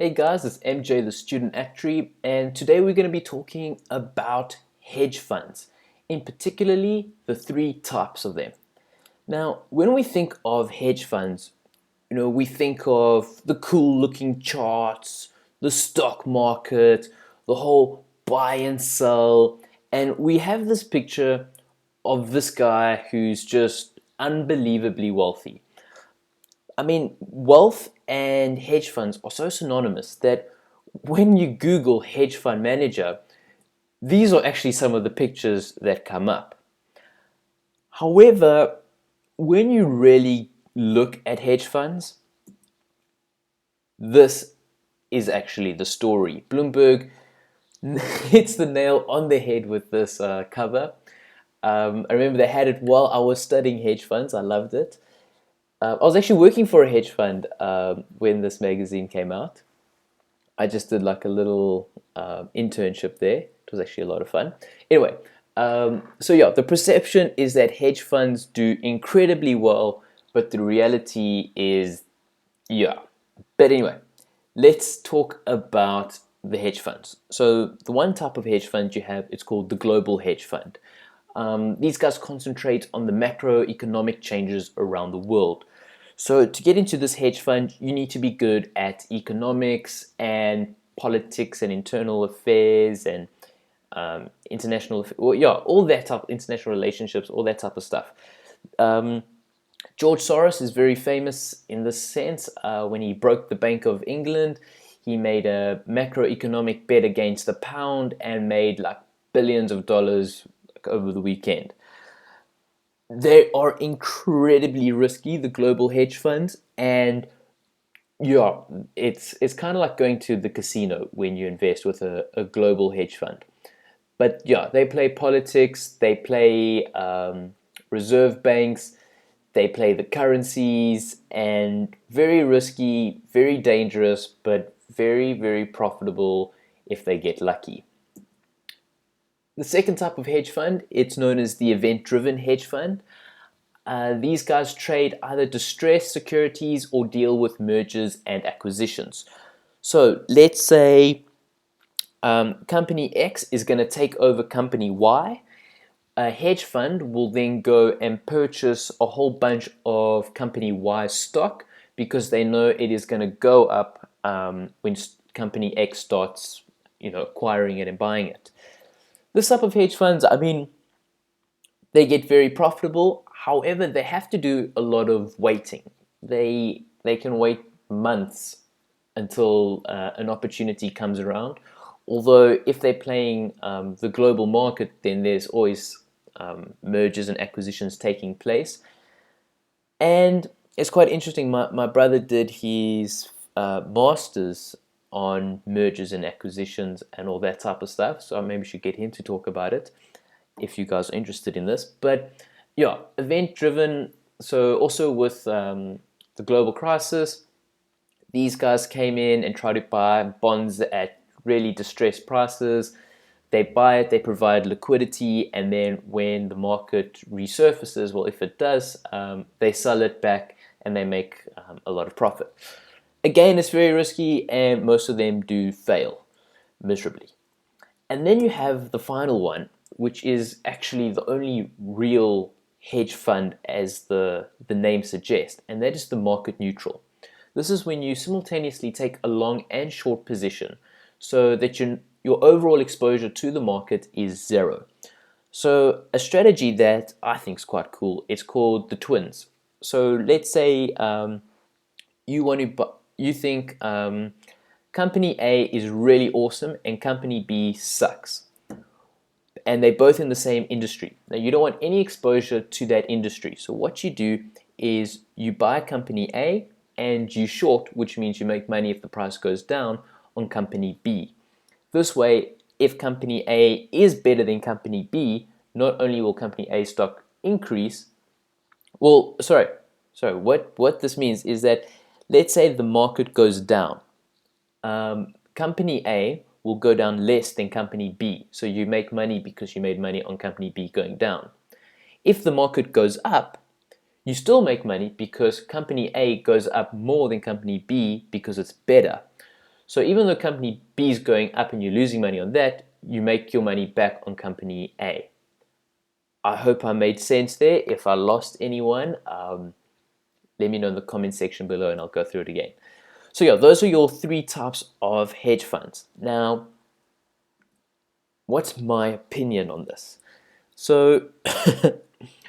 Hey guys, it's MJ, the student actuary, and today we're going to be talking about hedge funds, in particularly the three types of them. Now, when we think of hedge funds, we think of the cool looking charts, the stock market, the whole buy and sell, and we have this picture of this guy who's just unbelievably wealthy. I mean, wealth and hedge funds are so synonymous that when you Google hedge fund manager, these are actually some of the pictures that come up. However, when you really look at hedge funds, this is actually the story. Bloomberg hits the nail on the head with this cover. I remember they had it while I was studying hedge funds. I loved it. I was actually working for a hedge fund when this magazine came out. I just did like a little internship there. It was actually a lot of fun. Anyway, so yeah, the perception is that hedge funds do incredibly well, but the reality is, yeah. But anyway, let's talk about the hedge funds. So the one type of hedge fund you have, it's called the global hedge fund. These guys concentrate on the macroeconomic changes around the world. So to get into this hedge fund, you need to be good at economics and politics and internal affairs and international, well, yeah, all that type, international relationships, all that type of stuff. George Soros is very famous in this sense. When he broke the Bank of England, he made a macroeconomic bet against the pound and made like billions of dollars over the weekend. They are incredibly risky, the global hedge funds, and yeah, it's kind of like going to the casino when you invest with a global hedge fund. But yeah, they play politics, they play reserve banks, they play the currencies, and very risky, very dangerous, but very, very profitable if they get lucky. The second type of hedge fund, it's known as the event-driven hedge fund. These guys trade either distressed securities or deal with mergers and acquisitions. So let's say company X is going to take over company Y. A hedge fund will then go and purchase a whole bunch of company Y stock because they know it is going to go up when company X starts, acquiring it and buying it. This type of hedge funds, I mean, they get very profitable. However, they have to do a lot of waiting. They can wait months until an opportunity comes around. Although if they're playing the global market, then there's always mergers and acquisitions taking place. And it's quite interesting. My brother did his master's on mergers and acquisitions and all that type of stuff. So maybe we should get him to talk about it if you guys are interested in this. But yeah, event driven. So also with the global crisis, these guys came in and tried to buy bonds at really distressed prices. They buy it, they provide liquidity, and then when the market resurfaces, well, if it does, they sell it back and they make a lot of profit. Again, it's very risky, and most of them do fail miserably. And then you have the final one, which is actually the only real hedge fund as the name suggests, and that is the market neutral. This is when you simultaneously take a long and short position so that your overall exposure to the market is zero. So a strategy that I think is quite cool, it's called the twins. So let's say you think company A is really awesome and company B sucks, and they're both in the same industry. Now you don't want any exposure to that industry. So what you do is you buy company A and you short, which means you make money if the price goes down, on company B. This way, if company A is better than company B, not only will company A stock increase, well, sorry, what this means is that let's say the market goes down. Company A will go down less than company B. So you make money because you made money on company B going down. If the market goes up, you still make money because company A goes up more than company B because it's better. So even though company B is going up and you're losing money on that, you make your money back on company A. I hope I made sense there. If I lost anyone, let me know in the comment section below and I'll go through it again. So yeah, those are your three types of hedge funds. Now, what's my opinion on this? So